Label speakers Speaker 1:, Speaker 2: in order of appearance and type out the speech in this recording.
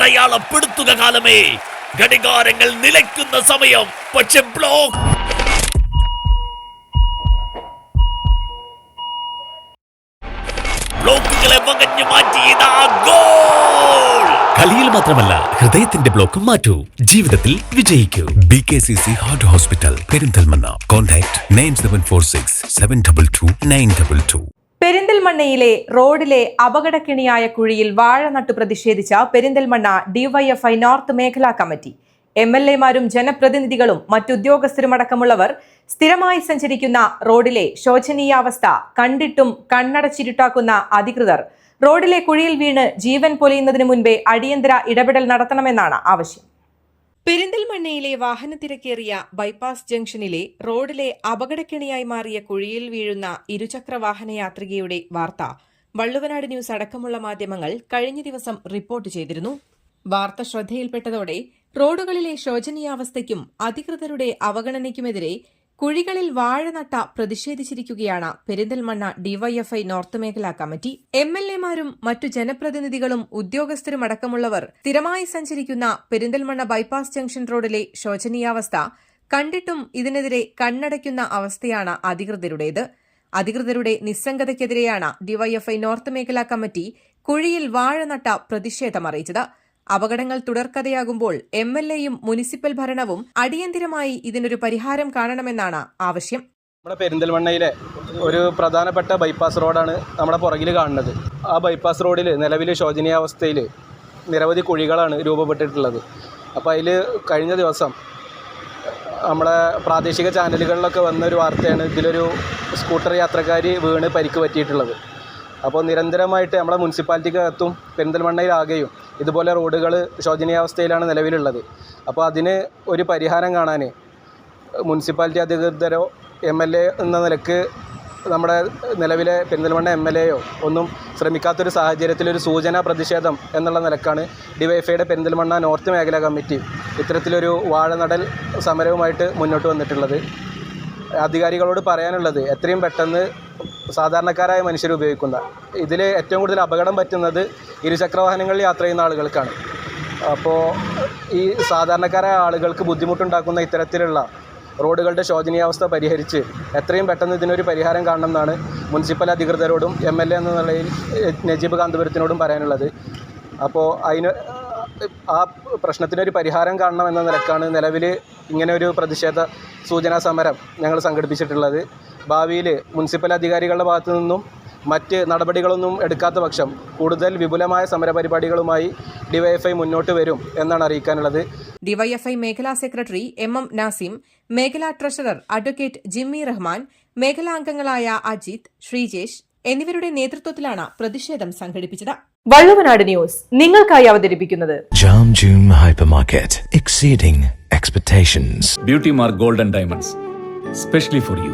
Speaker 1: അടയാളപ്പെടുത്തുക കാലമേ. ഘടികാരങ്ങൾ നിലയ്ക്കുന്ന സമയം. പക്ഷെ ബ്ലോക്കുകളെ വകഞ്ഞു മാറ്റിയത് ഗോൾ. കളിയിൽ മാത്രമല്ല, ഹൃദയത്തിന്റെ ബ്ലോക്കും മാറ്റൂ. ജീവിതത്തിൽ വിജയിക്കൂ. BKCC heart hospital, Perinthalmanna. Contact 9746722922.
Speaker 2: പെരിന്തൽമണ്ണയിലെ റോഡിലെ അപകടക്കിണിയായ കുഴിയിൽ വാഴ നട്ടു പ്രതിഷേധിച്ച പെരിന്തൽമണ്ണ DYFI നോർത്ത് മേഖലാ കമ്മിറ്റി. MLA-മാരും ജനപ്രതിനിധികളും മറ്റുദ്യോഗസ്ഥരുമടക്കമുള്ളവർ സ്ഥിരമായി സഞ്ചരിക്കുന്ന റോഡിലെ ശോചനീയാവസ്ഥ കണ്ടിട്ടും കണ്ണടച്ചിരുട്ടാക്കുന്ന അധികൃതർ റോഡിലെ കുഴിയിൽ വീണ് ജീവൻ പൊലിയുന്നതിനു മുൻപേ അടിയന്തര ഇടപെടൽ നടത്തണമെന്നാണ് ആവശ്യം. പെരിന്തൽമണ്ണയിലെ വാഹനത്തിരക്കേറിയ ബൈപ്പാസ് ജംഗ്ഷനിലെ റോഡിലെ അപകടക്കിണിയായി മാറിയ കുഴിയിൽ വീഴുന്ന ഇരുചക്ര വാഹന യാത്രികയുടെ വാർത്ത വള്ളുവനാട് ന്യൂസ് അടക്കമുള്ള മാധ്യമങ്ങൾ കഴിഞ്ഞ ദിവസം റിപ്പോർട്ട് ചെയ്തിരുന്നു. വാർത്ത ശ്രദ്ധയിൽപ്പെട്ടതോടെ റോഡുകളിലെ ശോചനീയാവസ്ഥയ്ക്കും അധികൃതരുടെ അവഗണനയ്ക്കുമെതിരെ കുഴികളിൽ വാഴ നട്ട പ്രതിഷേധിച്ചിരിക്കുകയാണ് പെരിന്തൽമണ്ണ DYFI നോർത്ത് മേഖലാ കമ്മിറ്റി. MLA-മാരും മറ്റു ജനപ്രതിനിധികളും ഉദ്യോഗസ്ഥരുമടക്കമുള്ളവർ സ്ഥിരമായി സഞ്ചരിക്കുന്ന പെരിന്തൽമണ്ണ ബൈപ്പാസ് ജംഗ്ഷൻ റോഡിലെ ശോചനീയാവസ്ഥ കണ്ടിട്ടും ഇതിനെതിരെ കണ്ണടയ്ക്കുന്ന അവസ്ഥയാണ് അധികൃതരുടേത്. അധികൃതരുടെ നിസ്സംഗതയ്ക്കെതിരെയാണ് DYFI നോർത്ത് മേഖലാ കമ്മിറ്റി കുഴിയിൽ വാഴ നട്ട പ്രതിഷേധമറിയിച്ചത്. അപകടങ്ങൾ തുടർക്കഥയാകുമ്പോൾ MLA-യും മുനിസിപ്പൽ ഭരണവും അടിയന്തിരമായി ഇതിനൊരു പരിഹാരം കാണണമെന്നാണ് ആവശ്യം.
Speaker 3: നമ്മുടെ പെരിന്തൽമണ്ണയിലെ ഒരു പ്രധാനപ്പെട്ട ബൈപ്പാസ് റോഡാണ് നമ്മുടെ പുറകിൽ കാണുന്നത്. ആ ബൈപ്പാസ് റോഡിൽ നിലവിൽ ശോചനീയാവസ്ഥയിൽ നിരവധി കുഴികളാണ് രൂപപ്പെട്ടിട്ടുള്ളത്. അപ്പോൾ അതിൽ കഴിഞ്ഞ ദിവസം നമ്മുടെ പ്രാദേശിക ചാനലുകളിലൊക്കെ വന്നൊരു വാർത്തയാണ് ഇതിലൊരു സ്കൂട്ടർ യാത്രക്കാരി വീണ് പരിക്ക് പറ്റിയിട്ടുള്ളത്. അപ്പോൾ നിരന്തരമായിട്ട് നമ്മുടെ മുനിസിപ്പാലിറ്റിക്കകത്തും പെരിന്തൽമണ്ണയിലാകെയും ഇതുപോലെ റോഡുകൾ ശോചനീയാവസ്ഥയിലാണ് നിലവിലുള്ളത്. അപ്പോൾ അതിന് ഒരു പരിഹാരം കാണാൻ മുനിസിപ്പാലിറ്റി അധികൃതരോ MLA എന്ന നിലക്ക് നമ്മുടെ നിലവിലെ പെരിന്തൽമണ്ണ MLA-യോ ഒന്നും ശ്രമിക്കാത്തൊരു സാഹചര്യത്തിലൊരു സൂചനാ പ്രതിഷേധം എന്നുള്ള നിലക്കാണ് DYFIയുടെ പെരിന്തൽമണ്ണ നോർത്ത് മേഖലാ കമ്മിറ്റി ഇത്തരത്തിലൊരു വാഴനടൽ സമരവുമായിട്ട് മുന്നോട്ട് വന്നിട്ടുള്ളത്. അധികാരികളോട് പറയാനുള്ളത് എത്രയും പെട്ടെന്ന് സാധാരണക്കാരായ മനുഷ്യർ ഉപയോഗിക്കുന്ന ഇതിൽ ഏറ്റവും കൂടുതൽ അപകടം പറ്റുന്നത് ഇരുചക്ര വാഹനങ്ങളിൽ യാത്ര ചെയ്യുന്ന ആളുകൾക്കാണ്. അപ്പോൾ ഈ സാധാരണക്കാരായ ആളുകൾക്ക് ബുദ്ധിമുട്ടുണ്ടാക്കുന്ന ഇത്തരത്തിലുള്ള റോഡുകളുടെ ശോചനീയാവസ്ഥ പരിഹരിച്ച് എത്രയും പെട്ടെന്ന് ഇതിനൊരു പരിഹാരം കാണണമെന്നാണ് മുനിസിപ്പൽ അധികൃതരോടും MLA എന്ന നിലയിൽ നജീബ് കാന്തപുരത്തിനോടും പറയാനുള്ളത്. അപ്പോൾ ആ പ്രശ്നത്തിനൊരു പരിഹാരം കാണണം എന്ന നിലക്കാണ് നിലവിൽ ഇങ്ങനെ ഒരു പ്രതിഷേധ സൂചനാ സമരം ഞങ്ങൾ സംഘടിപ്പിച്ചിട്ടുള്ളത്. ഭാവിയിൽ മുനിസിപ്പൽ അധികാരികളുടെ ഭാഗത്തു നിന്നും മറ്റ് നടപടികളൊന്നും എടുക്കാത്ത പക്ഷം കൂടുതൽ വിപുലമായ സമരപരിപാടികളുമായി DYFI മുന്നോട്ട് വരും എന്നാണ് അറിയിക്കാനുള്ളത്.
Speaker 2: DYFI മേഖലാ സെക്രട്ടറി MM നാസിം, മേഖലാ ട്രഷറർ അഡ്വക്കേറ്റ് ജിമ്മി റഹ്മാൻ, മേഖലാ അംഗങ്ങളായ അജിത്, ശ്രീജേഷ് എന്നിവരുടെ നേതൃത്വത്തിലാണ് പ്രതിഷേധം സംഘടിപ്പിച്ചത്. വള്ളുവനാട് ന്യൂസ് നിങ്ങൾക്കായി അവതരിപ്പിക്കുന്നത്
Speaker 4: Jam June Hypermarket, exceeding expectations.
Speaker 5: Beauty Mark Gold and Diamonds, specially for you.